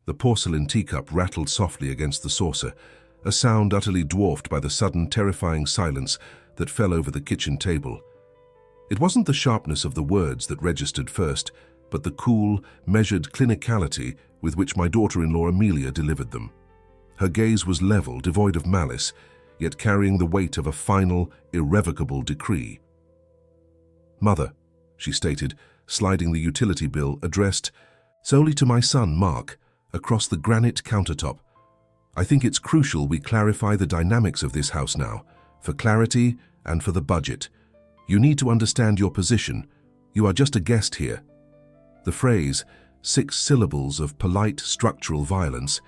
The porcelain teacup rattled softly against the saucer, a sound utterly dwarfed by the sudden, terrifying silence that fell over the kitchen table. It wasn't the sharpness of the words that registered first, but the cool, measured clinicality with which my daughter-in-law Amelia delivered them. Her gaze was level, devoid of malice, yet carrying the weight of a final, irrevocable decree. "Mother," she stated, sliding the utility bill addressed solely to my son, Mark, across the granite countertop. "I think it's crucial we clarify the dynamics of this house now, for clarity and for the budget. You need to understand your position. You are just a guest here." The phrase, 6 syllables of polite structural violence,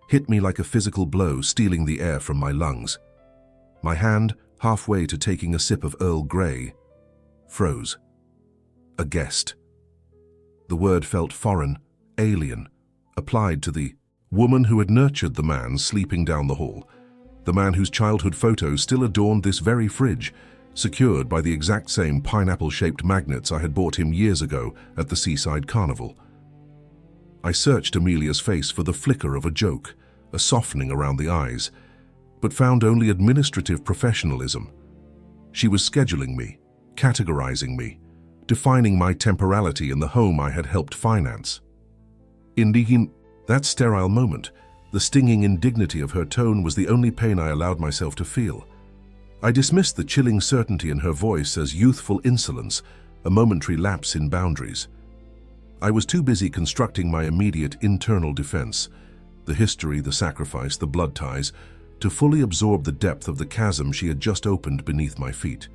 hit me like a physical blow, stealing the air from my lungs. My hand, halfway to taking a sip of Earl Grey, froze. A guest. The word felt foreign, alien, applied to the woman who had nurtured the man sleeping down the hall, the man whose childhood photos still adorned this very fridge, secured by the exact same pineapple-shaped magnets I had bought him years ago at the Seaside Carnival. I searched Amelia's face for the flicker of a joke, a softening around the eyes, but found only administrative professionalism. She was scheduling me, categorizing me, defining my temporality in the home I had helped finance. In that sterile moment, the stinging indignity of her tone was the only pain I allowed myself to feel. I dismissed the chilling certainty in her voice as youthful insolence, a momentary lapse in boundaries. I was too busy constructing my immediate internal defense, the history, the sacrifice, the blood ties, to fully absorb the depth of the chasm she had just opened beneath my feet.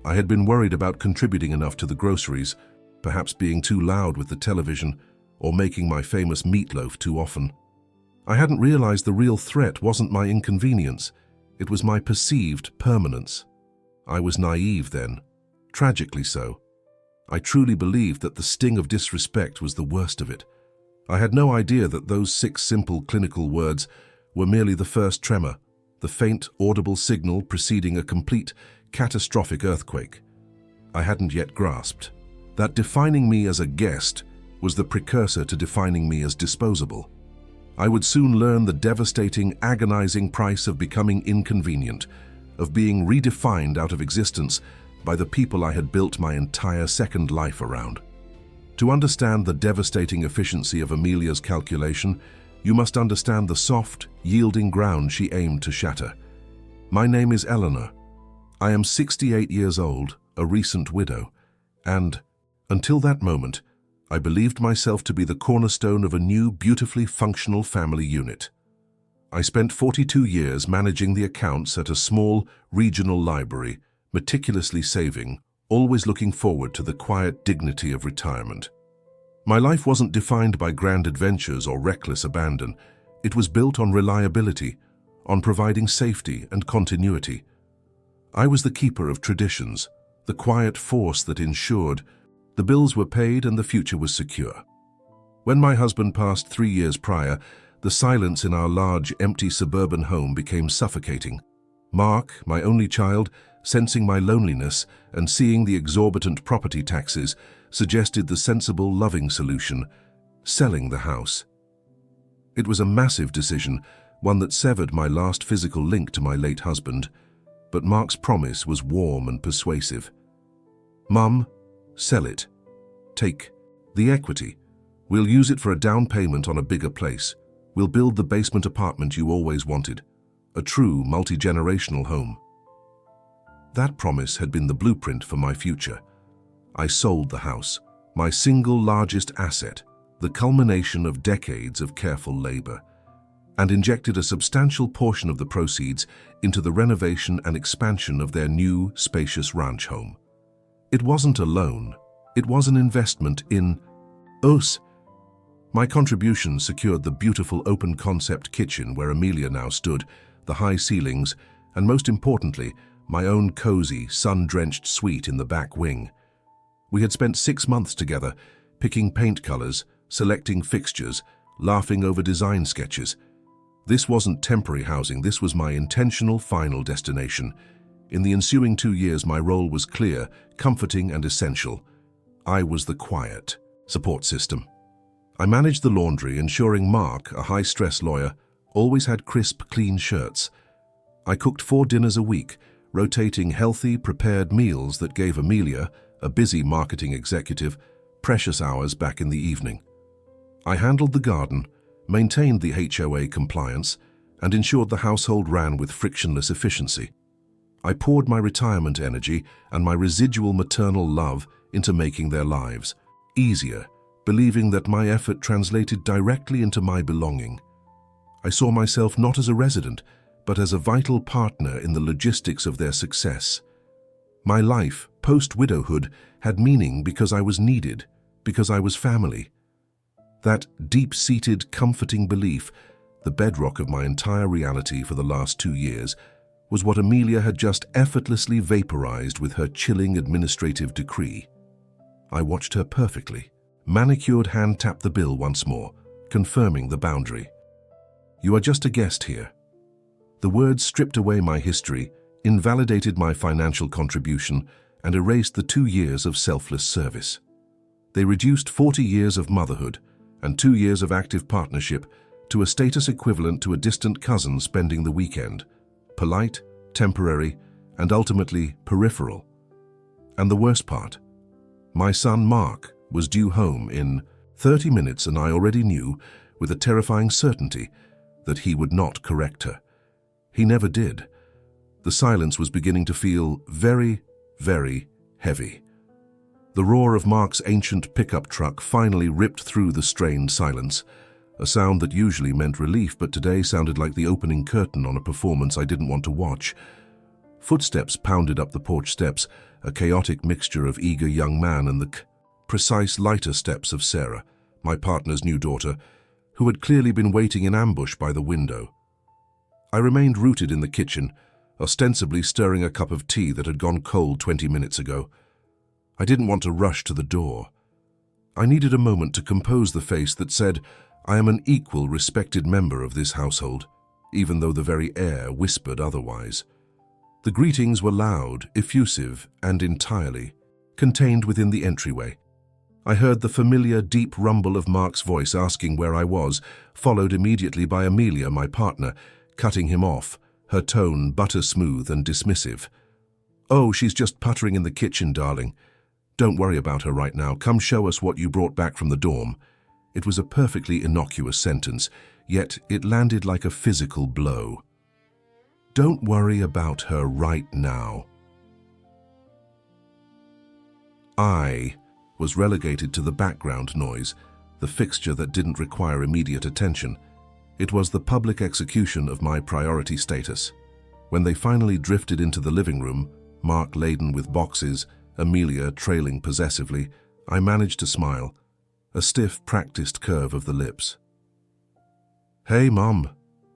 I had been worried about contributing enough to the groceries, perhaps being too loud with the television, or making my famous meatloaf too often. I hadn't realized the real threat wasn't my inconvenience, it was my perceived permanence. I was naive then, tragically so. I truly believed that the sting of disrespect was the worst of it. I had no idea that those 6 simple clinical words were merely the first tremor, the faint, audible signal preceding a complete, catastrophic earthquake. I hadn't yet grasped that defining me as a guest was the precursor to defining me as disposable. I would soon learn the devastating, agonizing price of becoming inconvenient, of being redefined out of existence by the people I had built my entire second life around. To understand the devastating efficiency of Amelia's calculation, you must understand the soft, yielding ground she aimed to shatter. My name is Eleanor. I am 68 years old, a recent widow, and, until that moment, I believed myself to be the cornerstone of a new, beautifully functional family unit. I spent 42 years managing the accounts at a small, regional library, meticulously saving, always looking forward to the quiet dignity of retirement. My life wasn't defined by grand adventures or reckless abandon. It was built on reliability, on providing safety and continuity. I was the keeper of traditions, the quiet force that ensured the bills were paid and the future was secure. When my husband passed 3 years prior, the silence in our large, empty suburban home became suffocating. Mark, my only child, sensing my loneliness and seeing the exorbitant property taxes, suggested the sensible, loving solution: selling the house. It was a massive decision, one that severed my last physical link to my late husband, but Mark's promise was warm and persuasive. "Mum, sell it. Take the equity. We'll use it for a down payment on a bigger place. We'll build the basement apartment you always wanted, a true multi-generational home." That promise had been the blueprint for my future. I sold the house, my single largest asset, the culmination of decades of careful labor, and injected a substantial portion of the proceeds into the renovation and expansion of their new, spacious ranch home. It wasn't a loan, it was an investment in us. My contribution secured the beautiful open-concept kitchen where Amelia now stood, the high ceilings, and most importantly, my own cozy, sun-drenched suite in the back wing. We had spent 6 months together, picking paint colors, selecting fixtures, laughing over design sketches. This wasn't temporary housing, this was my intentional final destination. In the ensuing 2 years, my role was clear, comforting and essential. I was the quiet support system. I managed the laundry, ensuring Mark, a high-stress lawyer, always had crisp, clean shirts. I cooked 4 dinners a week, rotating healthy, prepared meals that gave Amelia, a busy marketing executive, precious hours back in the evening. I handled the garden, maintained the HOA compliance, and ensured the household ran with frictionless efficiency. I poured my retirement energy and my residual maternal love into making their lives easier, believing that my effort translated directly into my belonging. I saw myself not as a resident, but as a vital partner in the logistics of their success. My life, post-widowhood, had meaning because I was needed, because I was family. That deep-seated, comforting belief, the bedrock of my entire reality for the last 2 years, was what Amelia had just effortlessly vaporized with her chilling administrative decree. I watched her perfectly. Manicured hand tapped the bill once more, confirming the boundary. "You are just a guest here." The words stripped away my history, invalidated my financial contribution, and erased the 2 years of selfless service. They reduced 40 years of motherhood and 2 years of active partnership to a status equivalent to a distant cousin spending the weekend, polite, temporary, and ultimately peripheral. And the worst part, my son Mark was due home in 30 minutes, and I already knew, with a terrifying certainty, that he would not correct her. He never did. The silence was beginning to feel very, very heavy. The roar of Mark's ancient pickup truck finally ripped through the strained silence, a sound that usually meant relief but today sounded like the opening curtain on a performance I didn't want to watch. Footsteps pounded up the porch steps, a chaotic mixture of eager young man and the precise, lighter steps of Sarah, my partner's new daughter, who had clearly been waiting in ambush by the window. I remained rooted in the kitchen, ostensibly stirring a cup of tea that had gone cold 20 minutes ago. I didn't want to rush to the door. I needed a moment to compose the face that said, "I am an equal, respected member of this household," even though the very air whispered otherwise. The greetings were loud, effusive, and entirely contained within the entryway. I heard the familiar, deep rumble of Mark's voice asking where I was, followed immediately by Amelia, my partner, cutting him off, her tone butter-smooth and dismissive. "Oh, she's just puttering in the kitchen, darling. Don't worry about her right now. Come show us what you brought back from the dorm." It was a perfectly innocuous sentence, yet it landed like a physical blow. Don't worry about her right now. I was relegated to the background noise, the fixture that didn't require immediate attention. It was the public execution of my priority status. When they finally drifted into the living room, Mark laden with boxes, Amelia trailing possessively, I managed to smile, a stiff, practiced curve of the lips. "Hey, Mom,"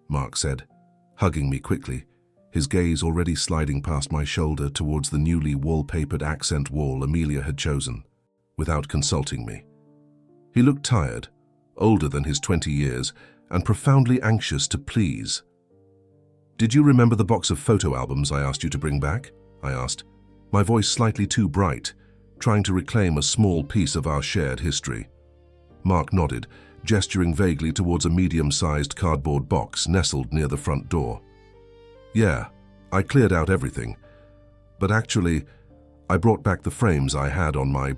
Mark said, hugging me quickly, his gaze already sliding past my shoulder towards the newly wallpapered accent wall Amelia had chosen, without consulting me. He looked tired, older than his 20 years, and profoundly anxious to please. "Did you remember the box of photo albums I asked you to bring back?" I asked, my voice slightly too bright, trying to reclaim a small piece of our shared history. Mark nodded, gesturing vaguely towards a medium-sized cardboard box nestled near the front door. "Yeah, I cleared out everything. But actually, I brought back the frames I had on my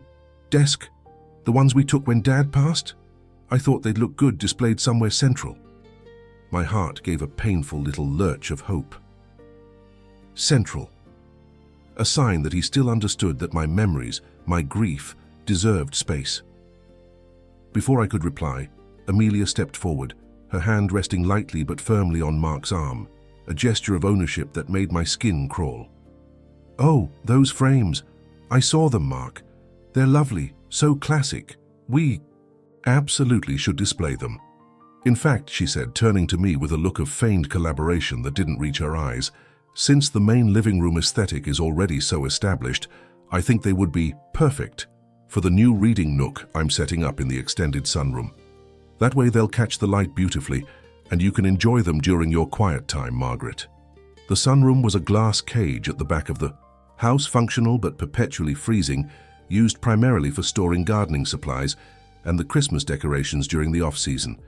desk, the ones we took when Dad passed. I thought they'd look good displayed somewhere central." My heart gave a painful little lurch of hope. Central. A sign that he still understood that my memories, my grief, deserved space. Before I could reply, Amelia stepped forward, her hand resting lightly but firmly on Mark's arm, a gesture of ownership that made my skin crawl. "Oh, those frames. I saw them, Mark. They're lovely, so classic. We absolutely should display them." "In fact," she said, turning to me with a look of feigned collaboration that didn't reach her eyes, "since the main living room aesthetic is already so established, I think they would be perfect for the new reading nook I'm setting up in the extended sunroom. That way they'll catch the light beautifully, and you can enjoy them during your quiet time, Margaret." The sunroom was a glass cage at the back of the house, functional but perpetually freezing, used primarily for storing gardening supplies, and the Christmas decorations during the off-season.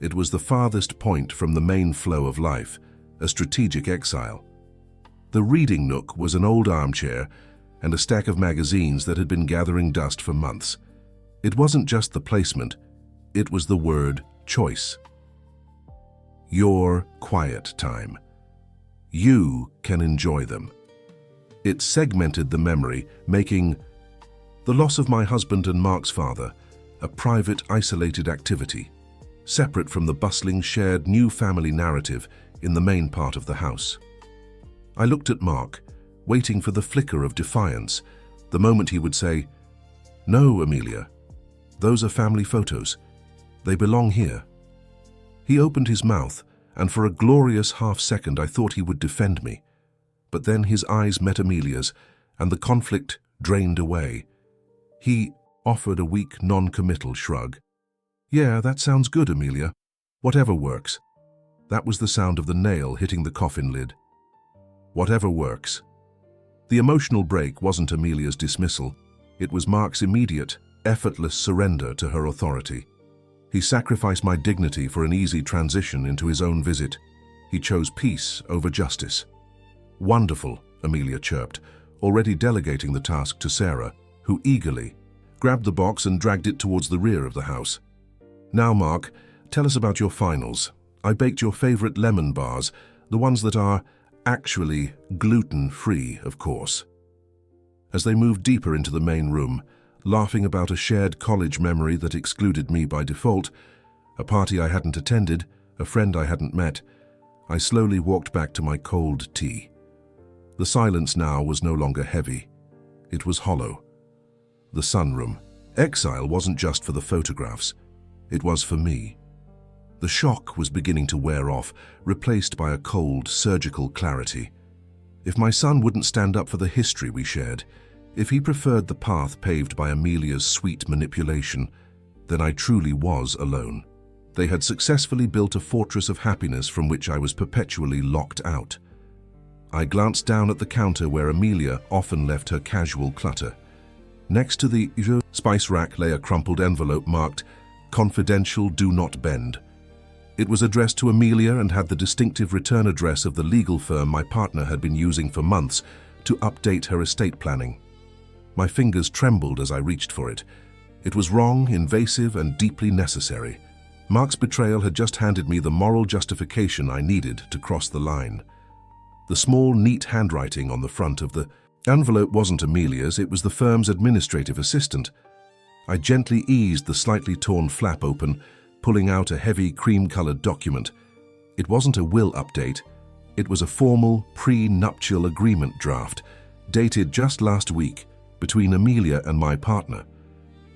It was the farthest point from the main flow of life, a strategic exile. The reading nook was an old armchair and a stack of magazines that had been gathering dust for months. It wasn't just the placement, it was the word choice. Your quiet time. You can enjoy them. It segmented the memory, making the loss of my husband and Mark's father a private, isolated activity, separate from the bustling, shared new family narrative in the main part of the house. I looked at Mark, waiting for the flicker of defiance, the moment he would say, "No, Amelia, those are family photos. They belong here." He opened his mouth, and for a glorious half-second I thought he would defend me. But then his eyes met Amelia's, and the conflict drained away. He offered a weak, non-committal shrug. "Yeah, that sounds good, Amelia. Whatever works." That was the sound of the nail hitting the coffin lid. Whatever works. The emotional break wasn't Amelia's dismissal. It was Mark's immediate, effortless surrender to her authority. He sacrificed my dignity for an easy transition into his own visit. He chose peace over justice. "Wonderful," Amelia chirped, already delegating the task to Sarah, who eagerly grabbed the box and dragged it towards the rear of the house. "Now, Mark, tell us about your finals. I baked your favorite lemon bars, the ones that are actually gluten-free, of course." As they moved deeper into the main room, laughing about a shared college memory that excluded me by default, a party I hadn't attended, a friend I hadn't met, I slowly walked back to my cold tea. The silence now was no longer heavy. It was hollow. The sunroom. Exile wasn't just for the photographs. It was for me. The shock was beginning to wear off, replaced by a cold, surgical clarity. If my son wouldn't stand up for the history we shared, if he preferred the path paved by Amelia's sweet manipulation, then I truly was alone. They had successfully built a fortress of happiness from which I was perpetually locked out. I glanced down at the counter where Amelia often left her casual clutter. Next to the spice rack lay a crumpled envelope marked, "Confidential, do not bend." It was addressed to Amelia and had the distinctive return address of the legal firm my partner had been using for months to update her estate planning. My fingers trembled as I reached for it. It was wrong, invasive, and deeply necessary. Mark's betrayal had just handed me the moral justification I needed to cross the line. The small, neat handwriting on the front of the envelope wasn't Amelia's, it was the firm's administrative assistant. I gently eased the slightly torn flap open, pulling out a heavy, cream-colored document. It wasn't a will update. It was a formal, pre-nuptial agreement draft, dated just last week, between Amelia and my partner.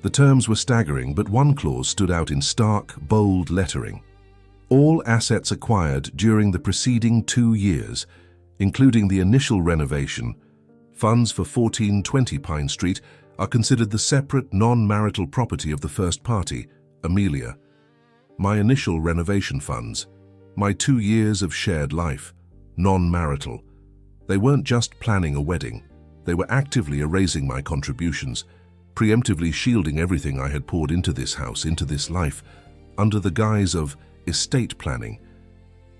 The terms were staggering, but one clause stood out in stark, bold lettering. All assets acquired during the preceding 2 years, including the initial renovation, funds for 1420 Pine Street, are considered the separate, non-marital property of the first party, Amelia. My initial renovation funds, my 2 years of shared life, non-marital. They weren't just planning a wedding. They were actively erasing my contributions, preemptively shielding everything I had poured into this house, into this life, under the guise of estate planning.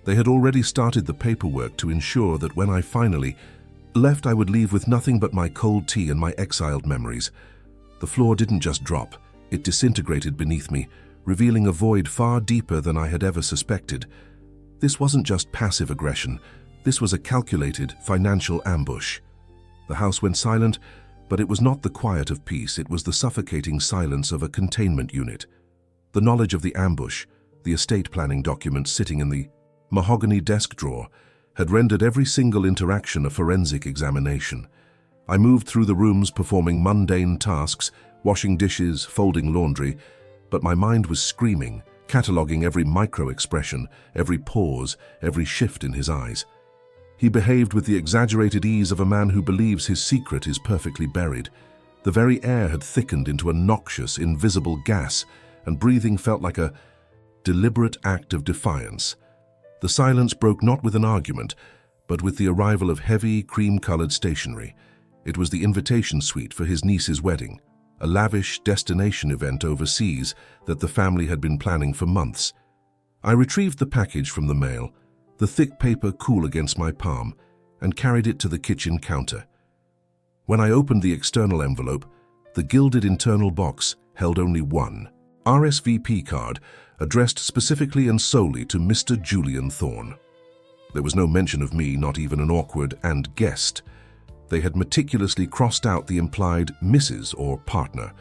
They had already started the paperwork to ensure that when I finally left, I would leave with nothing but my cold tea and my exiled memories. The floor didn't just drop, it disintegrated beneath me, revealing a void far deeper than I had ever suspected. This wasn't just passive aggression, this was a calculated financial ambush. The house went silent, but it was not the quiet of peace, it was the suffocating silence of a containment unit. The knowledge of the ambush, the estate planning documents sitting in the mahogany desk drawer, had rendered every single interaction a forensic examination. I moved through the rooms performing mundane tasks, washing dishes, folding laundry, but my mind was screaming, cataloguing every micro-expression, every pause, every shift in his eyes. He behaved with the exaggerated ease of a man who believes his secret is perfectly buried. The very air had thickened into a noxious, invisible gas, and breathing felt like a deliberate act of defiance. The silence broke not with an argument, but with the arrival of heavy, cream-colored stationery. It was the invitation suite for his niece's wedding, a lavish destination event overseas that the family had been planning for months. I retrieved the package from the mail, the thick paper cool against my palm, and carried it to the kitchen counter. When I opened the external envelope, the gilded internal box held only one RSVP card addressed specifically and solely to Mr. Julian Thorne. There was no mention of me, not even an awkward "and guest." They had meticulously crossed out the implied Mrs. or partner.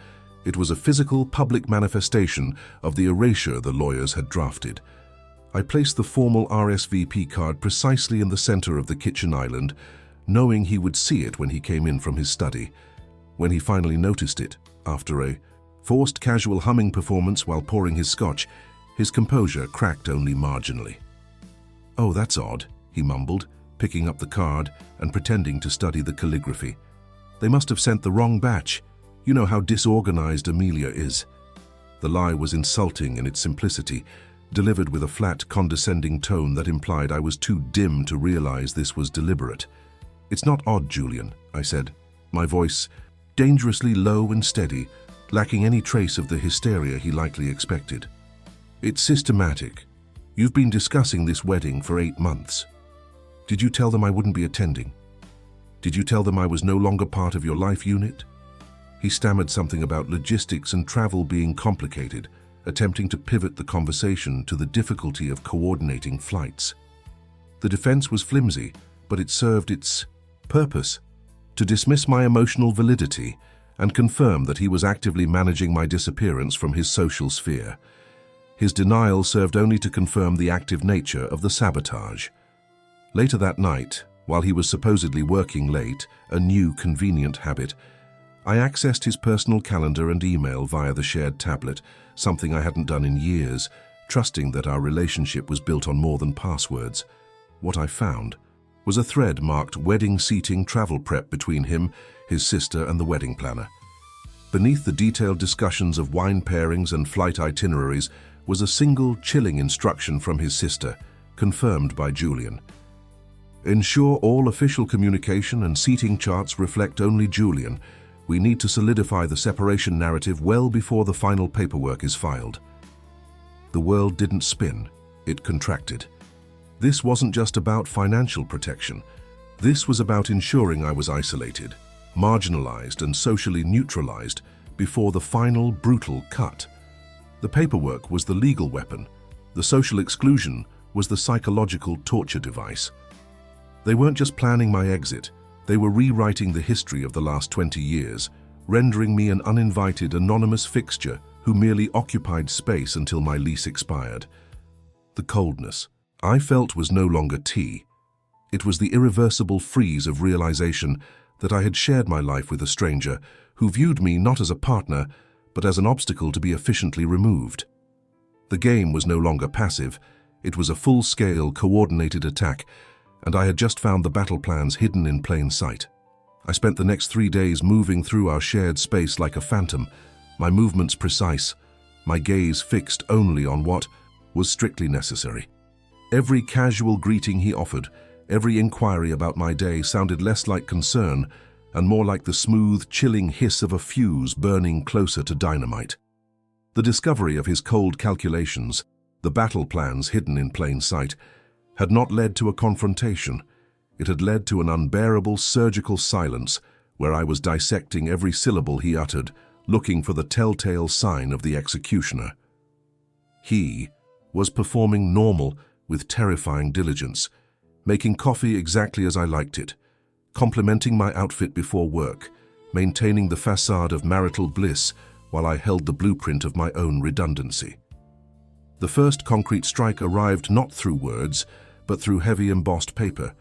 It was a physical, public manifestation of the erasure the lawyers had drafted. I placed the formal RSVP card precisely in the center of the kitchen island, knowing he would see it when he came in from his study. When he finally noticed it, after a forced casual humming performance while pouring his scotch, his composure cracked only marginally. "Oh, that's odd," he mumbled, picking up the card and pretending to study the calligraphy. "They must have sent the wrong batch. You know how disorganized Amelia is." The lie was insulting in its simplicity, delivered with a flat, condescending tone that implied I was too dim to realize this was deliberate. "It's not odd, Julian," I said, my voice dangerously low and steady, lacking any trace of the hysteria he likely expected. "It's systematic. You've been discussing this wedding for 8 months. Did you tell them I wouldn't be attending? Did you tell them I was no longer part of your life unit?" He stammered something about logistics and travel being complicated, attempting to pivot the conversation to the difficulty of coordinating flights. The defense was flimsy, but it served its purpose: to dismiss my emotional validity and confirm that he was actively managing my disappearance from his social sphere. His denial served only to confirm the active nature of the sabotage. Later that night, while he was supposedly working late, a new convenient habit, I accessed his personal calendar and email via the shared tablet, something I hadn't done in years, trusting that our relationship was built on more than passwords. What I found was a thread marked "wedding seating travel prep" between him, his sister, and the wedding planner. Beneath the detailed discussions of wine pairings and flight itineraries was a single chilling instruction from his sister, confirmed by Julian. "Ensure all official communication and seating charts reflect only Julian. We need to solidify the separation narrative well before the final paperwork is filed." The world didn't spin, it contracted. This wasn't just about financial protection. This was about ensuring I was isolated, marginalized, and socially neutralized before the final brutal cut. The paperwork was the legal weapon. The social exclusion was the psychological torture device. They weren't just planning my exit. They were rewriting the history of the last 20 years, rendering me an uninvited, anonymous fixture who merely occupied space until my lease expired. The coldness I felt was no longer tea. It was the irreversible freeze of realization that I had shared my life with a stranger who viewed me not as a partner, but as an obstacle to be efficiently removed. The game was no longer passive. It was a full-scale, coordinated attack, and I had just found the battle plans hidden in plain sight. I spent the next 3 days moving through our shared space like a phantom, my movements precise, my gaze fixed only on what was strictly necessary. Every casual greeting he offered, every inquiry about my day sounded less like concern and more like the smooth, chilling hiss of a fuse burning closer to dynamite. The discovery of his cold calculations, the battle plans hidden in plain sight, had not led to a confrontation. It had led to an unbearable surgical silence where I was dissecting every syllable he uttered, looking for the telltale sign of the executioner. He was performing normal with terrifying diligence, making coffee exactly as I liked it, complimenting my outfit before work, maintaining the facade of marital bliss while I held the blueprint of my own redundancy. The first concrete strike arrived not through words, but through heavy embossed paper.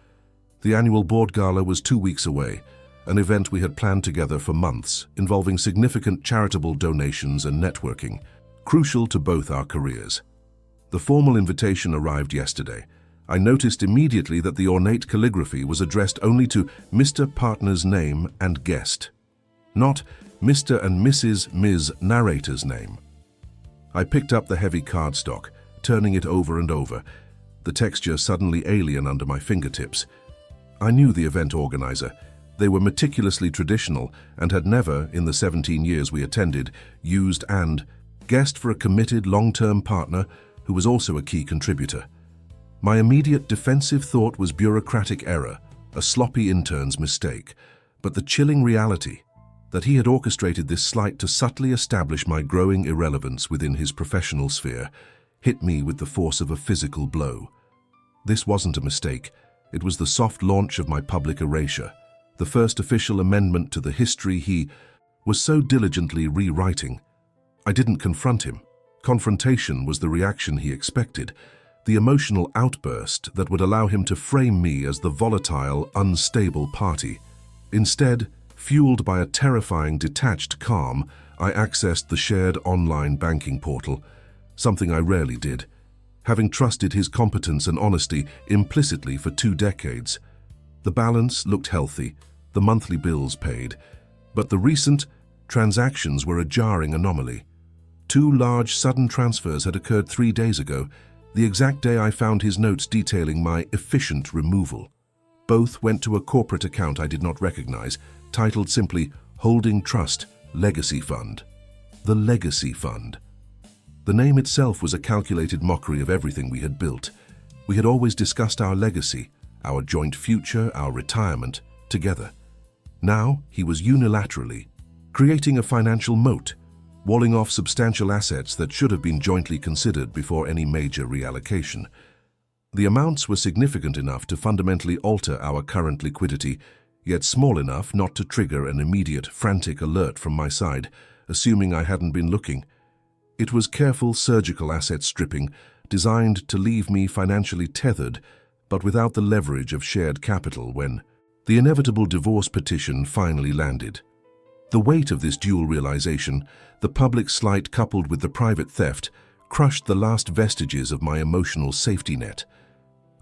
The annual board gala was 2 weeks away, an event we had planned together for months, involving significant charitable donations and networking, crucial to both our careers. The formal invitation arrived yesterday. I noticed immediately that the ornate calligraphy was addressed only to Mr. Partner's name and guest, not Mr. and Mrs. Ms. Narrator's name. I picked up the heavy cardstock, turning it over and over, the texture suddenly alien under my fingertips. I knew the event organizer. They were meticulously traditional and had never, in the 17 years we attended, used and guessed for a committed long-term partner who was also a key contributor. My immediate defensive thought was bureaucratic error, a sloppy intern's mistake, but the chilling reality that he had orchestrated this slight to subtly establish my growing irrelevance within his professional sphere hit me with the force of a physical blow. This wasn't a mistake. It was the soft launch of my public erasure, the first official amendment to the history he was so diligently rewriting. I didn't confront him. Confrontation was the reaction he expected, the emotional outburst that would allow him to frame me as the volatile, unstable party. Instead, fueled by a terrifying, detached calm, I accessed the shared online banking portal, something I rarely did, having trusted his competence and honesty implicitly for 2 decades. The balance looked healthy, the monthly bills paid, but the recent transactions were a jarring anomaly. 2 large sudden transfers had occurred 3 days ago, the exact day I found his notes detailing my efficient removal. Both went to a corporate account I did not recognize, titled simply Holding Trust Legacy Fund. The Legacy Fund. The name itself was a calculated mockery of everything we had built. We had always discussed our legacy, our joint future, our retirement, together. Now he was unilaterally creating a financial moat, walling off substantial assets that should have been jointly considered before any major reallocation. The amounts were significant enough to fundamentally alter our current liquidity, yet small enough not to trigger an immediate, frantic alert from my side, assuming I hadn't been looking. It was careful surgical asset stripping, designed to leave me financially tethered, but without the leverage of shared capital when the inevitable divorce petition finally landed. The weight of this dual realization, the public slight coupled with the private theft, crushed the last vestiges of my emotional safety net.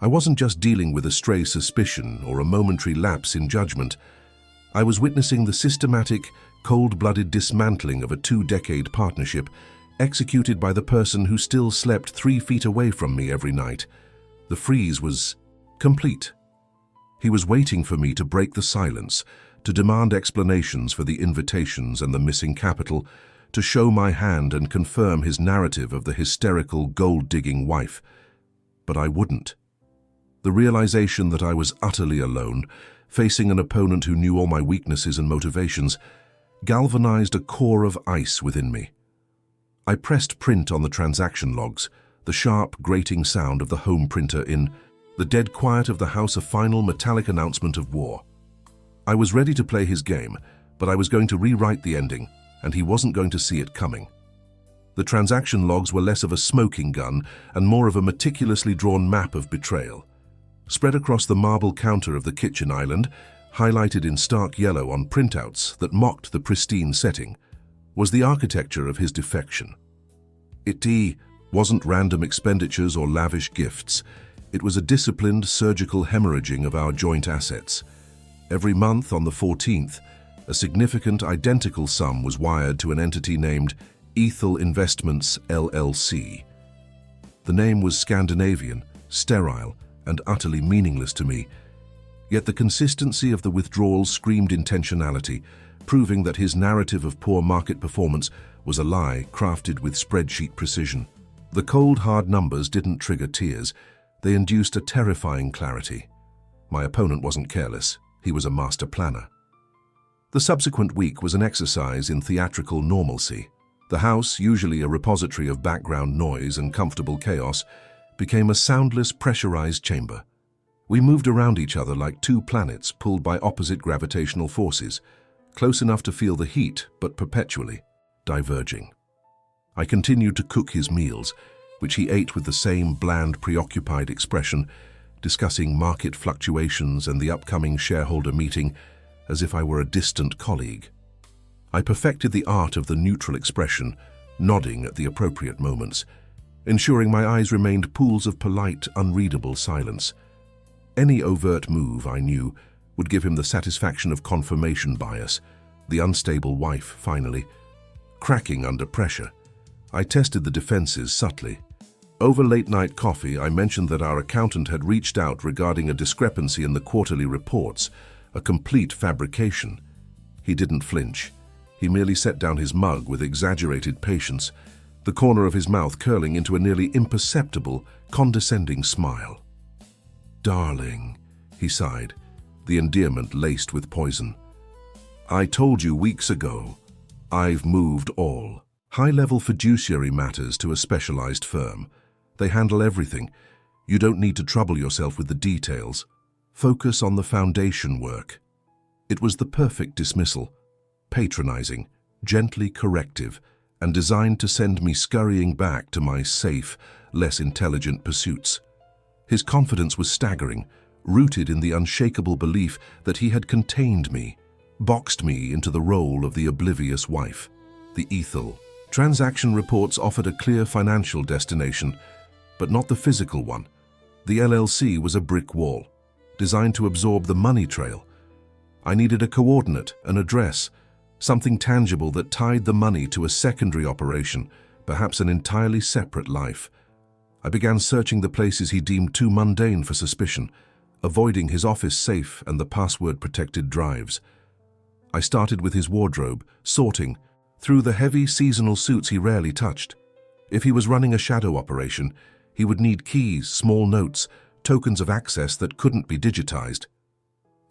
I wasn't just dealing with a stray suspicion or a momentary lapse in judgment. I was witnessing the systematic, cold-blooded dismantling of a 2-decade partnership executed by the person who still slept 3 feet away from me every night. The freeze was complete. He was waiting for me to break the silence, to demand explanations for the invitations and the missing capital, to show my hand and confirm his narrative of the hysterical gold-digging wife. But I wouldn't. The realization that I was utterly alone, facing an opponent who knew all my weaknesses and motivations, galvanized a core of ice within me. I pressed print on the transaction logs, the sharp, grating sound of the home printer in the dead quiet of the house, a final metallic announcement of war. I was ready to play his game, but I was going to rewrite the ending, and he wasn't going to see it coming. The transaction logs were less of a smoking gun and more of a meticulously drawn map of betrayal. Spread across the marble counter of the kitchen island, highlighted in stark yellow on printouts that mocked the pristine setting, was the architecture of his defection. It wasn't random expenditures or lavish gifts. It was a disciplined surgical hemorrhaging of our joint assets. Every month on the 14th, a significant identical sum was wired to an entity named Ethel Investments LLC. The name was Scandinavian, sterile, and utterly meaningless to me, yet the consistency of the withdrawals screamed intentionality, proving that his narrative of poor market performance was a lie crafted with spreadsheet precision. The cold, hard numbers didn't trigger tears. They induced a terrifying clarity. My opponent wasn't careless. He was a master planner. The subsequent week was an exercise in theatrical normalcy. The house, usually a repository of background noise and comfortable chaos, became a soundless, pressurized chamber. We moved around each other like 2 planets pulled by opposite gravitational forces, close enough to feel the heat, but perpetually diverging. I continued to cook his meals, which he ate with the same bland, preoccupied expression, discussing market fluctuations and the upcoming shareholder meeting as if I were a distant colleague. I perfected the art of the neutral expression, nodding at the appropriate moments, ensuring my eyes remained pools of polite, unreadable silence. Any overt move, I knew, would give him the satisfaction of confirmation bias, the unstable wife, finally. Cracking under pressure, I tested the defenses subtly. Over late-night coffee, I mentioned that our accountant had reached out regarding a discrepancy in the quarterly reports, a complete fabrication. He didn't flinch. He merely set down his mug with exaggerated patience, the corner of his mouth curling into a nearly imperceptible, condescending smile. "Darling," he sighed, the endearment laced with poison. "I told you weeks ago, I've moved all high-level fiduciary matters to a specialized firm. They handle everything. You don't need to trouble yourself with the details. Focus on the foundation work." It was the perfect dismissal, patronizing, gently corrective, and designed to send me scurrying back to my safe, less intelligent pursuits. His confidence was staggering, rooted in the unshakable belief that he had contained me, boxed me into the role of the oblivious wife, the Ethel. Transaction reports offered a clear financial destination, but not the physical one. The LLC was a brick wall, designed to absorb the money trail. I needed a coordinate, an address, something tangible that tied the money to a secondary operation, perhaps an entirely separate life. I began searching the places he deemed too mundane for suspicion, avoiding his office safe and the password-protected drives. I started with his wardrobe, sorting through the heavy seasonal suits he rarely touched. If he was running a shadow operation, he would need keys, small notes, tokens of access that couldn't be digitized.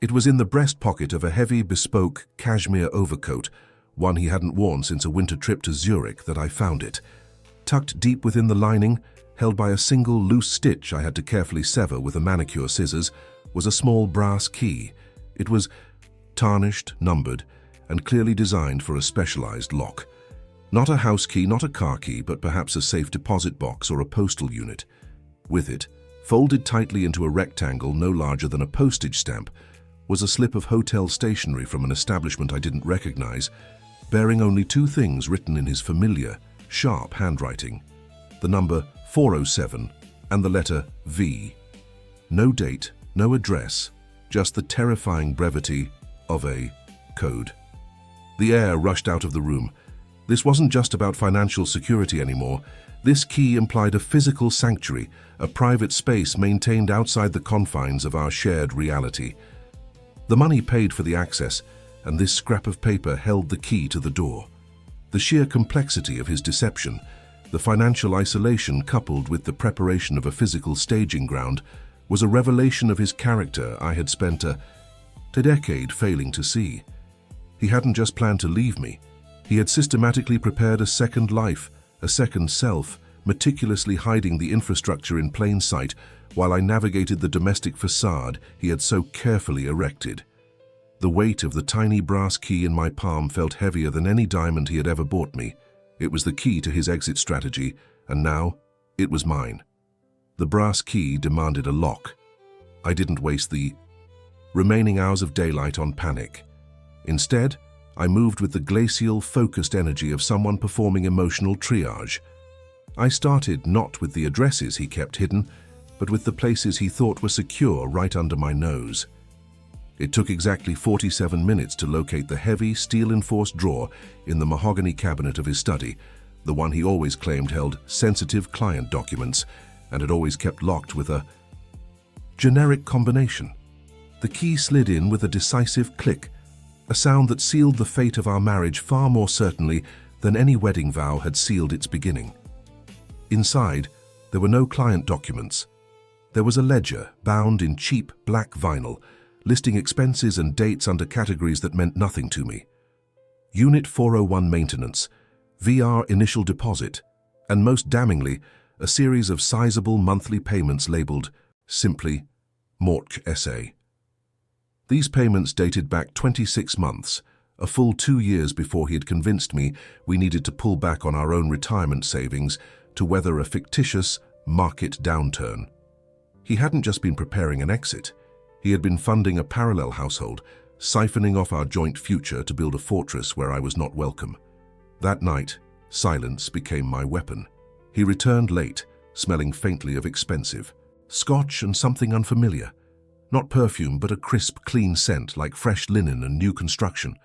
It was in the breast pocket of a heavy, bespoke cashmere overcoat, one he hadn't worn since a winter trip to Zurich, that I found it. Tucked deep within the lining, held by a single loose stitch I had to carefully sever with a manicure scissors, was a small brass key. It was tarnished, numbered, and clearly designed for a specialized lock. Not a house key, not a car key, but perhaps a safe deposit box or a postal unit. With it, folded tightly into a rectangle no larger than a postage stamp, was a slip of hotel stationery from an establishment I didn't recognize, bearing only two things written in his familiar, sharp handwriting: the number 407 and the letter V. No date, no address, just the terrifying brevity of a code. The air rushed out of the room. This wasn't just about financial security anymore. This key implied a physical sanctuary, a private space maintained outside the confines of our shared reality. The money paid for the access, and this scrap of paper held the key to the door. The sheer complexity of his deception, the financial isolation coupled with the preparation of a physical staging ground, was a revelation of his character I had spent a decade failing to see. He hadn't just planned to leave me. He had systematically prepared a second life, a second self, meticulously hiding the infrastructure in plain sight while I navigated the domestic facade he had so carefully erected. The weight of the tiny brass key in my palm felt heavier than any diamond he had ever bought me. It was the key to his exit strategy, and now it was mine. The brass key demanded a lock. I didn't waste the remaining hours of daylight on panic. Instead, I moved with the glacial, focused energy of someone performing emotional triage. I started not with the addresses he kept hidden, but with the places he thought were secure right under my nose. It took exactly 47 minutes to locate the heavy, steel-enforced drawer in the mahogany cabinet of his study, the one he always claimed held sensitive client documents and had always kept locked with a generic combination. The key slid in with a decisive click, a sound that sealed the fate of our marriage far more certainly than any wedding vow had sealed its beginning. Inside, there were no client documents. There was a ledger bound in cheap black vinyl, listing expenses and dates under categories that meant nothing to me. Unit 401 maintenance, VR initial deposit, and most damningly, a series of sizable monthly payments labeled simply Mortgage SA. These payments dated back 26 months, a full 2 years before he had convinced me we needed to pull back on our own retirement savings to weather a fictitious market downturn. He hadn't just been preparing an exit. He had been funding a parallel household, siphoning off our joint future to build a fortress where I was not welcome. That night, silence became my weapon. He returned late, smelling faintly of expensive scotch and something unfamiliar. Not perfume, but a crisp, clean scent like fresh linen and new construction.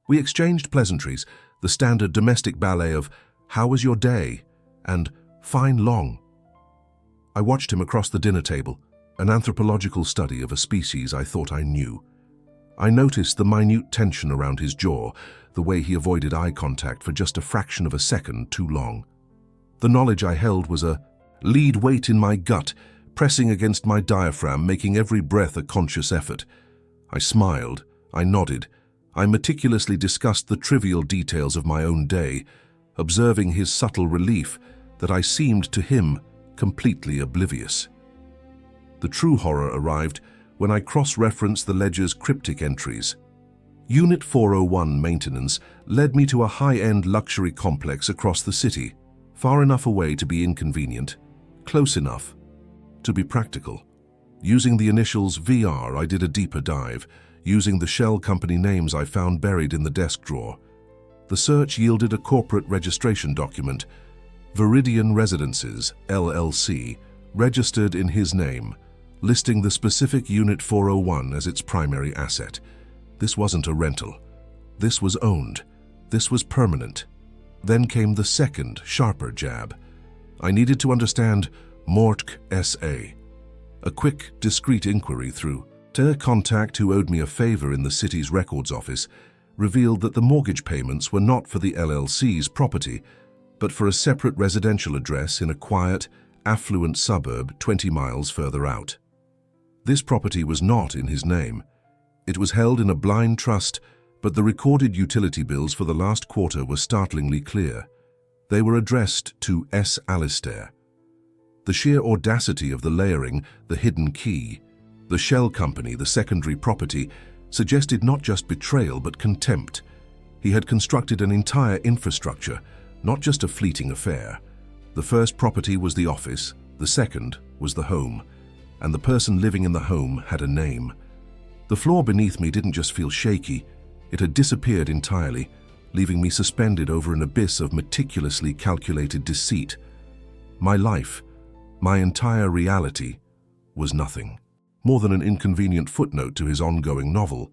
We exchanged pleasantries, the standard domestic ballet of "How was your day?" and "Fine long." I watched him across the dinner table, an anthropological study of a species I thought I knew. I noticed the minute tension around his jaw, the way he avoided eye contact for just a fraction of a second too long. The knowledge I held was a lead weight in my gut, pressing against my diaphragm, making every breath a conscious effort. I smiled, I nodded, I meticulously discussed the trivial details of my own day, observing his subtle relief that I seemed to him completely oblivious. The true horror arrived when I cross-referenced the ledger's cryptic entries. Unit 401 maintenance led me to a high-end luxury complex across the city, far enough away to be inconvenient, close enough to be practical. Using the initials VR, I did a deeper dive, using the shell company names I found buried in the desk drawer. The search yielded a corporate registration document, Viridian Residences, LLC, registered in his name, listing the specific Unit 401 as its primary asset. This wasn't a rental. This was owned. This was permanent. Then came the second, sharper jab. I needed to understand Mortk S.A. A quick, discreet inquiry through a contact who owed me a favor in the city's records office revealed that the mortgage payments were not for the LLC's property, but for a separate residential address in a quiet, affluent suburb 20 miles further out. This property was not in his name. It was held in a blind trust, but the recorded utility bills for the last quarter were startlingly clear. They were addressed to S. Alistair. The sheer audacity of the layering, the hidden key, the shell company, the secondary property, suggested not just betrayal but contempt. He had constructed an entire infrastructure, not just a fleeting affair. The first property was the office, the second was the home, and the person living in the home had a name. The floor beneath me didn't just feel shaky, it had disappeared entirely, leaving me suspended over an abyss of meticulously calculated deceit. My life, my entire reality, was nothing. More than an inconvenient footnote to his ongoing novel.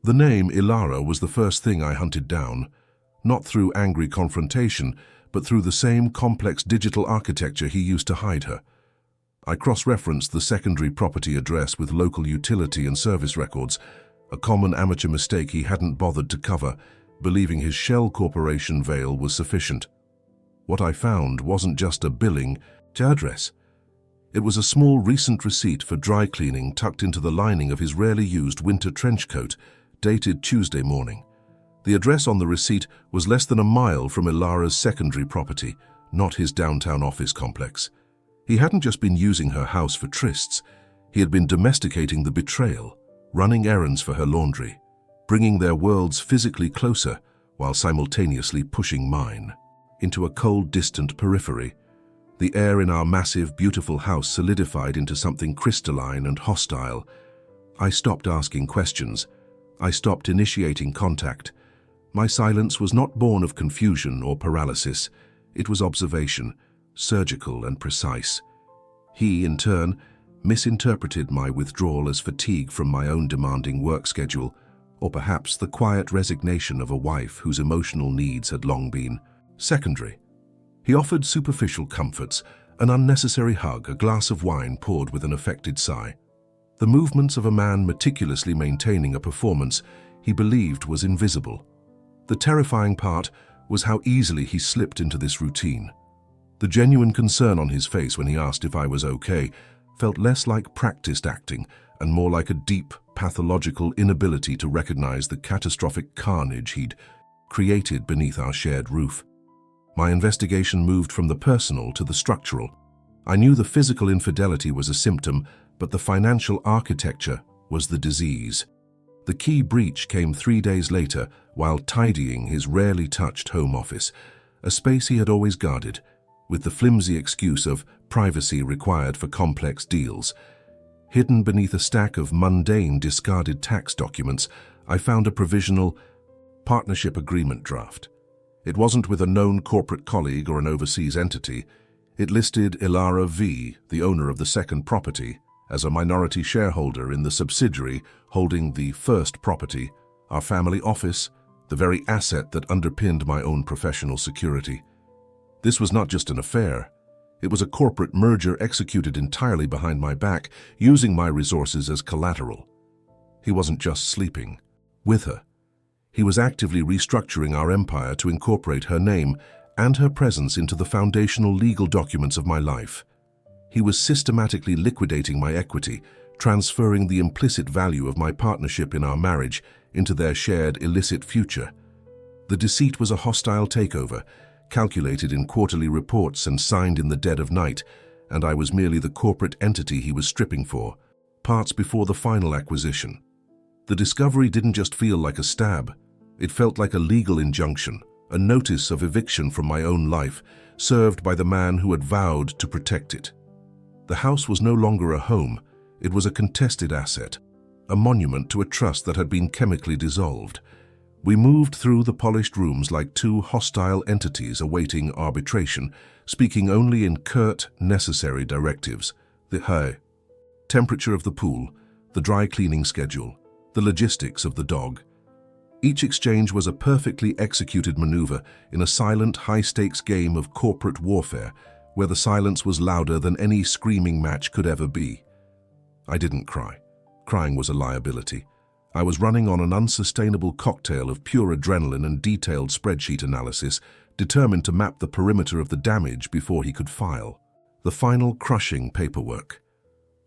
The name Ilara was the first thing I hunted down, not through angry confrontation, but through the same complex digital architecture he used to hide her. I cross-referenced the secondary property address with local utility and service records, a common amateur mistake he hadn't bothered to cover, believing his shell corporation veil was sufficient. What I found wasn't just a billing address. It was a small recent receipt for dry cleaning tucked into the lining of his rarely used winter trench coat, dated Tuesday morning. The address on the receipt was less than a mile from Ilara's secondary property, not his downtown office complex. He hadn't just been using her house for trysts, he had been domesticating the betrayal, running errands for her laundry, bringing their worlds physically closer while simultaneously pushing mine into a cold, distant periphery. The air in our massive, beautiful house solidified into something crystalline and hostile. I stopped asking questions. I stopped initiating contact. My silence was not born of confusion or paralysis. It was observation, surgical and precise. He, in turn, misinterpreted my withdrawal as fatigue from my own demanding work schedule, or perhaps the quiet resignation of a wife whose emotional needs had long been secondary. He offered superficial comforts, an unnecessary hug, a glass of wine poured with an affected sigh. The movements of a man meticulously maintaining a performance he believed was invisible. The terrifying part was how easily he slipped into this routine. The genuine concern on his face when he asked if I was okay felt less like practiced acting and more like a deep, pathological inability to recognize the catastrophic carnage he'd created beneath our shared roof. My investigation moved from the personal to the structural. I knew the physical infidelity was a symptom, but the financial architecture was the disease. The key breach came 3 days later while tidying his rarely touched home office, a space he had always guarded, with the flimsy excuse of privacy required for complex deals. Hidden beneath a stack of mundane discarded tax documents, I found a provisional partnership agreement draft. It wasn't with a known corporate colleague or an overseas entity. It listed Ilara V., the owner of the second property, as a minority shareholder in the subsidiary holding the first property, our family office, the very asset that underpinned my own professional security. This was not just an affair. It was a corporate merger executed entirely behind my back, using my resources as collateral. He wasn't just sleeping. with her. He was actively restructuring our empire to incorporate her name and her presence into the foundational legal documents of my life. He was systematically liquidating my equity, transferring the implicit value of my partnership in our marriage into their shared illicit future. The deceit was a hostile takeover, calculated in quarterly reports and signed in the dead of night, and I was merely the corporate entity he was stripping for, parts before the final acquisition. The discovery didn't just feel like a stab. It felt like a legal injunction, a notice of eviction from my own life, served by the man who had vowed to protect it. The house was no longer a home. It was a contested asset, a monument to a trust that had been chemically dissolved. We moved through the polished rooms like two hostile entities awaiting arbitration, speaking only in curt, necessary directives. The temperature of the pool, the dry cleaning schedule, the logistics of the dog. Each exchange was a perfectly executed maneuver in a silent, high-stakes game of corporate warfare, where the silence was louder than any screaming match could ever be. I didn't cry. Crying was a liability. I was running on an unsustainable cocktail of pure adrenaline and detailed spreadsheet analysis, determined to map the perimeter of the damage before he could file. The final crushing paperwork.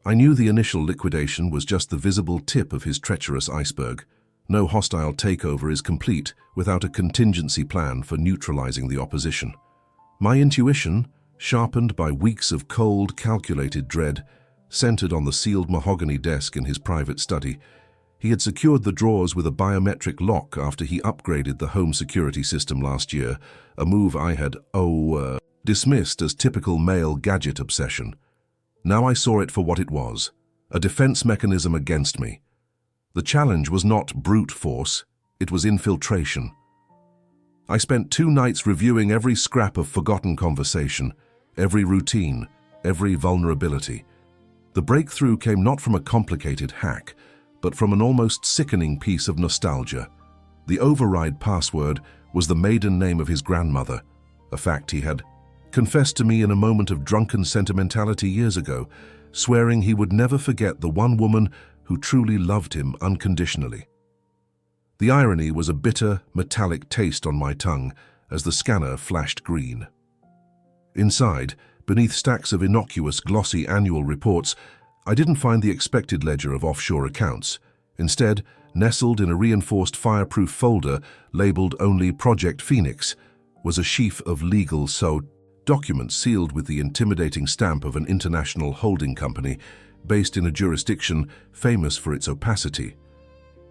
I knew the initial liquidation was just the visible tip of his treacherous iceberg. No hostile takeover is complete without a contingency plan for neutralizing the opposition. My intuition, sharpened by weeks of cold, calculated dread, centered on the sealed mahogany desk in his private study. He had secured the drawers with a biometric lock after he upgraded the home security system last year, a move I had, dismissed as typical male gadget obsession. Now I saw it for what it was, a defense mechanism against me. The challenge was not brute force, it was infiltration. I spent 2 nights reviewing every scrap of forgotten conversation, every routine, every vulnerability. The breakthrough came not from a complicated hack, but from an almost sickening piece of nostalgia. The override password was the maiden name of his grandmother, a fact he had confessed to me in a moment of drunken sentimentality years ago, swearing he would never forget the one woman who truly loved him unconditionally. The irony was a bitter, metallic taste on my tongue as the scanner flashed green. Inside, beneath stacks of innocuous, glossy annual reports, I didn't find the expected ledger of offshore accounts. Instead, nestled in a reinforced fireproof folder labeled only Project Phoenix, was a sheaf of legal documents sealed with the intimidating stamp of an international holding company based in a jurisdiction famous for its opacity.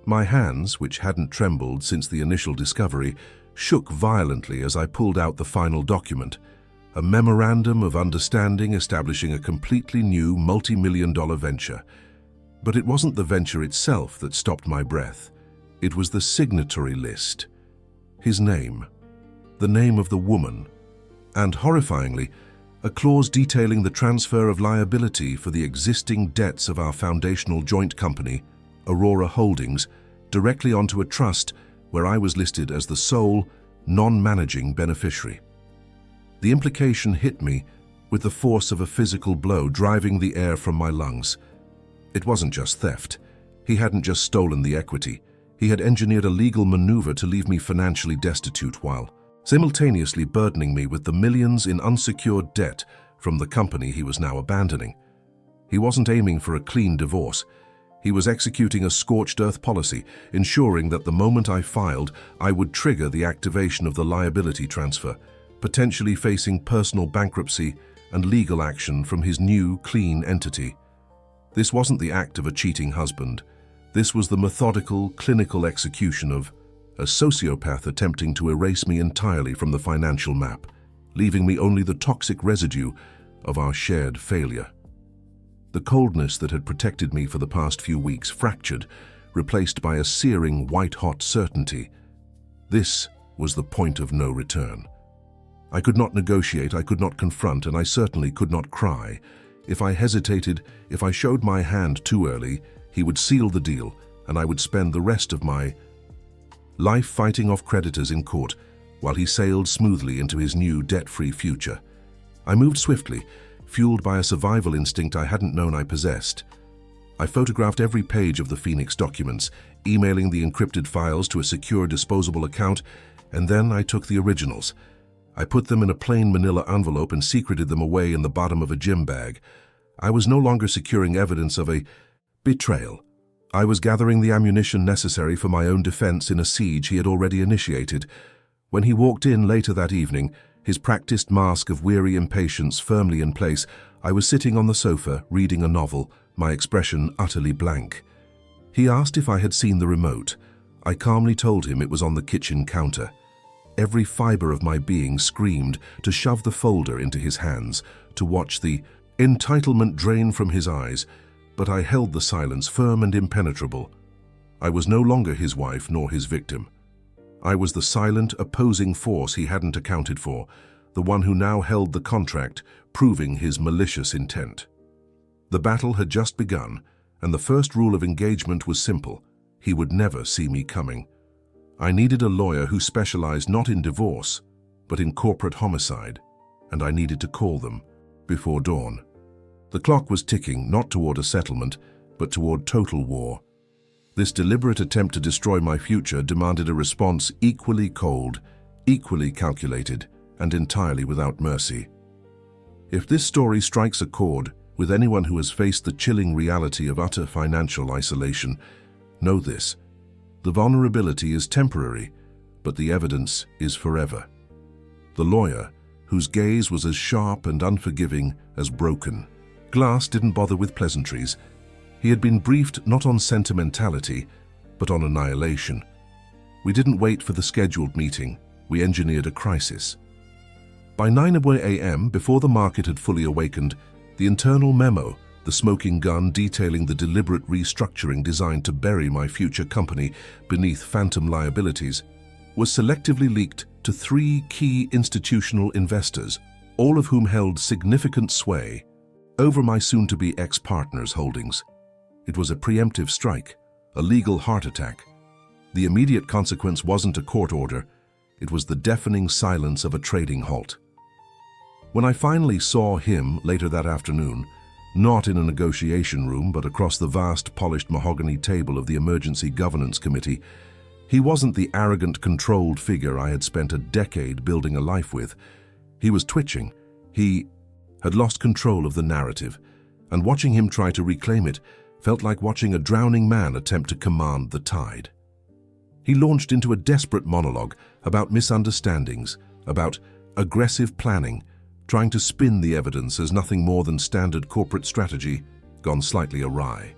My hands, which hadn't trembled since the initial discovery, shook violently as I pulled out the final document, a memorandum of understanding establishing a completely new multi-million-dollar venture. But it wasn't the venture itself that stopped my breath. It was the signatory list. His name. The name of the woman. And, horrifyingly, a clause detailing the transfer of liability for the existing debts of our foundational joint company, Aurora Holdings, directly onto a trust where I was listed as the sole, non-managing beneficiary. The implication hit me with the force of a physical blow, driving the air from my lungs. It wasn't just theft. He hadn't just stolen the equity. He had engineered a legal maneuver to leave me financially destitute while simultaneously burdening me with the millions in unsecured debt from the company he was now abandoning. He wasn't aiming for a clean divorce. He was executing a scorched earth policy, ensuring that the moment I filed, I would trigger the activation of the liability transfer, potentially facing personal bankruptcy and legal action from his new, clean entity. This wasn't the act of a cheating husband. This was the methodical, clinical execution of a sociopath attempting to erase me entirely from the financial map, leaving me only the toxic residue of our shared failure. The coldness that had protected me for the past few weeks fractured, replaced by a searing, white-hot certainty. This was the point of no return. I could not negotiate, I could not confront, and I certainly could not cry. If I hesitated, if I showed my hand too early, he would seal the deal, and I would spend the rest of my life fighting off creditors in court while he sailed smoothly into his new debt-free future. I moved swiftly, fueled by a survival instinct I hadn't known I possessed. I photographed every page of the Phoenix documents, emailing the encrypted files to a secure disposable account, and then I took the originals. I put them in a plain manila envelope and secreted them away in the bottom of a gym bag. I was no longer securing evidence of a betrayal. I was gathering the ammunition necessary for my own defense in a siege he had already initiated. When he walked in later that evening, his practiced mask of weary impatience firmly in place, I was sitting on the sofa reading a novel, my expression utterly blank. He asked if I had seen the remote. I calmly told him it was on the kitchen counter. Every fiber of my being screamed to shove the folder into his hands, to watch the entitlement drain from his eyes, but I held the silence firm and impenetrable. I was no longer his wife nor his victim. I was the silent, opposing force he hadn't accounted for, the one who now held the contract, proving his malicious intent. The battle had just begun, and the first rule of engagement was simple. He would never see me coming. I needed a lawyer who specialized not in divorce, but in corporate homicide, and I needed to call them before dawn. The clock was ticking not toward a settlement, but toward total war. This deliberate attempt to destroy my future demanded a response equally cold, equally calculated, and entirely without mercy. If this story strikes a chord with anyone who has faced the chilling reality of utter financial isolation, know this: the vulnerability is temporary, but the evidence is forever. The lawyer, whose gaze was as sharp and unforgiving as broken glass, didn't bother with pleasantries. He had been briefed not on sentimentality, but on annihilation. We didn't wait for the scheduled meeting. We engineered a crisis. By 9 a.m., before the market had fully awakened, the internal memo, the smoking gun detailing the deliberate restructuring designed to bury my future company beneath phantom liabilities, was selectively leaked to 3 key institutional investors, all of whom held significant sway over my soon-to-be ex-partner's holdings. It was a preemptive strike, a legal heart attack. The immediate consequence wasn't a court order, it was the deafening silence of a trading halt. When I finally saw him later that afternoon, not in a negotiation room but across the vast polished mahogany table of the Emergency Governance Committee, he wasn't the arrogant, controlled figure I had spent a decade building a life with. He was twitching. He had lost control of the narrative, and watching him try to reclaim it felt like watching a drowning man attempt to command the tide. He launched into a desperate monologue about misunderstandings, about aggressive planning, trying to spin the evidence as nothing more than standard corporate strategy gone slightly awry.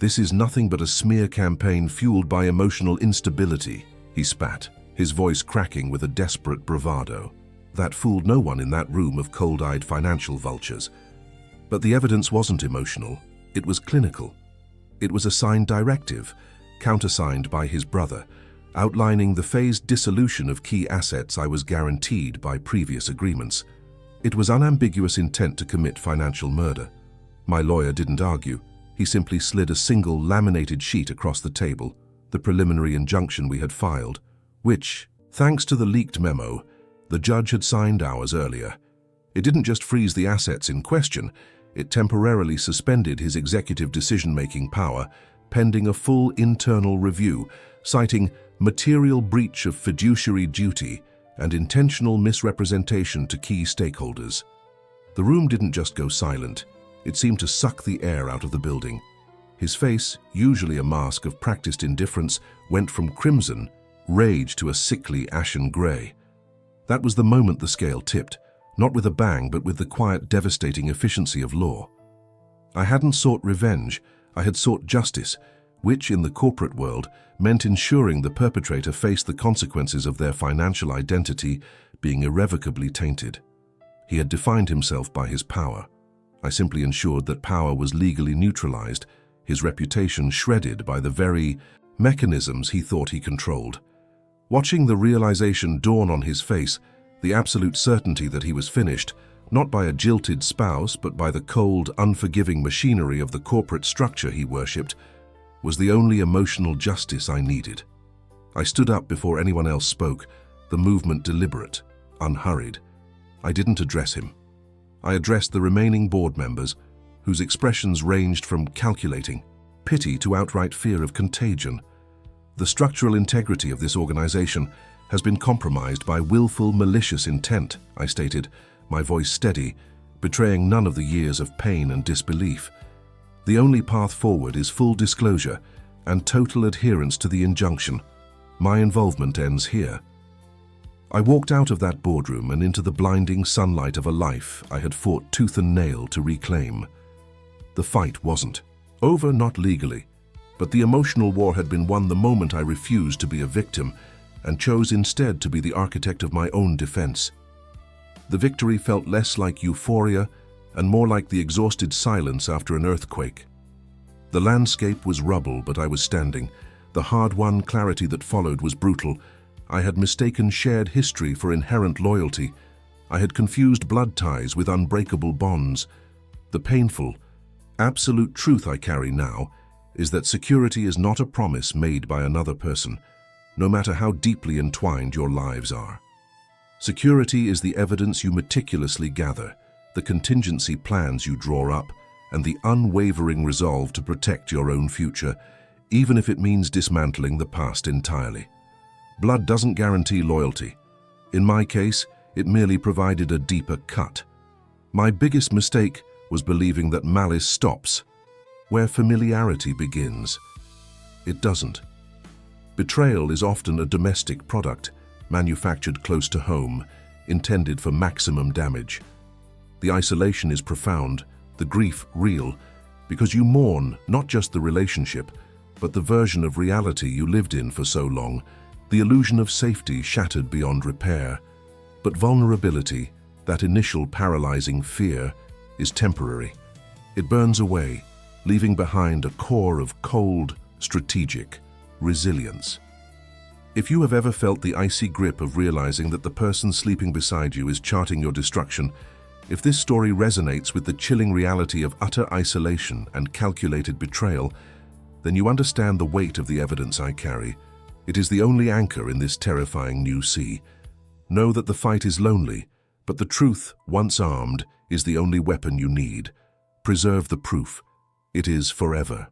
"This is nothing but a smear campaign fueled by emotional instability," he spat, his voice cracking with a desperate bravado. That fooled no one in that room of cold-eyed financial vultures. But the evidence wasn't emotional. It was clinical. It was a signed directive, countersigned by his brother, outlining the phased dissolution of key assets I was guaranteed by previous agreements. It was unambiguous intent to commit financial murder. My lawyer didn't argue. He simply slid a single laminated sheet across the table, the preliminary injunction we had filed, which, thanks to the leaked memo, the judge had signed hours earlier. It didn't just freeze the assets in question, it temporarily suspended his executive decision-making power, pending a full internal review, citing material breach of fiduciary duty and intentional misrepresentation to key stakeholders. The room didn't just go silent, it seemed to suck the air out of the building. His face, usually a mask of practiced indifference, went from crimson, rage to a sickly ashen grey. That was the moment the scale tipped, not with a bang but with the quiet, devastating efficiency of law. I hadn't sought revenge, I had sought justice, which, in the corporate world, meant ensuring the perpetrator faced the consequences of their financial identity being irrevocably tainted. He had defined himself by his power. I simply ensured that power was legally neutralized, his reputation shredded by the very mechanisms he thought he controlled. Watching the realization dawn on his face, the absolute certainty that he was finished, not by a jilted spouse but by the cold, unforgiving machinery of the corporate structure he worshipped, was the only emotional justice I needed. I stood up before anyone else spoke, the movement deliberate, unhurried. I didn't address him. I addressed the remaining board members, whose expressions ranged from calculating, pity to outright fear of contagion. The structural integrity of this organization has been compromised by willful, malicious intent, I stated, my voice steady, betraying none of the years of pain and disbelief. The only path forward is full disclosure and total adherence to the injunction. My involvement ends here. I walked out of that boardroom and into the blinding sunlight of a life I had fought tooth and nail to reclaim. The fight wasn't over, not legally, but the emotional war had been won the moment I refused to be a victim and chose instead to be the architect of my own defense. The victory felt less like euphoria and more like the exhausted silence after an earthquake. The landscape was rubble, but I was standing. The hard-won clarity that followed was brutal. I had mistaken shared history for inherent loyalty. I had confused blood ties with unbreakable bonds. The painful, absolute truth I carry now is that security is not a promise made by another person, no matter how deeply entwined your lives are. Security is the evidence you meticulously gather, the contingency plans you draw up, and the unwavering resolve to protect your own future, even if it means dismantling the past entirely. Blood doesn't guarantee loyalty. In my case, it merely provided a deeper cut. My biggest mistake was believing that malice stops where familiarity begins. It doesn't. Betrayal is often a domestic product, manufactured close to home, intended for maximum damage. The isolation is profound, the grief real, because you mourn not just the relationship, but the version of reality you lived in for so long, the illusion of safety shattered beyond repair. But vulnerability, that initial paralyzing fear, is temporary. It burns away, leaving behind a core of cold, strategic resilience. If you have ever felt the icy grip of realizing that the person sleeping beside you is charting your destruction, if this story resonates with the chilling reality of utter isolation and calculated betrayal, then you understand the weight of the evidence I carry. It is the only anchor in this terrifying new sea. Know that the fight is lonely, but the truth, once armed, is the only weapon you need. Preserve the proof. It is forever.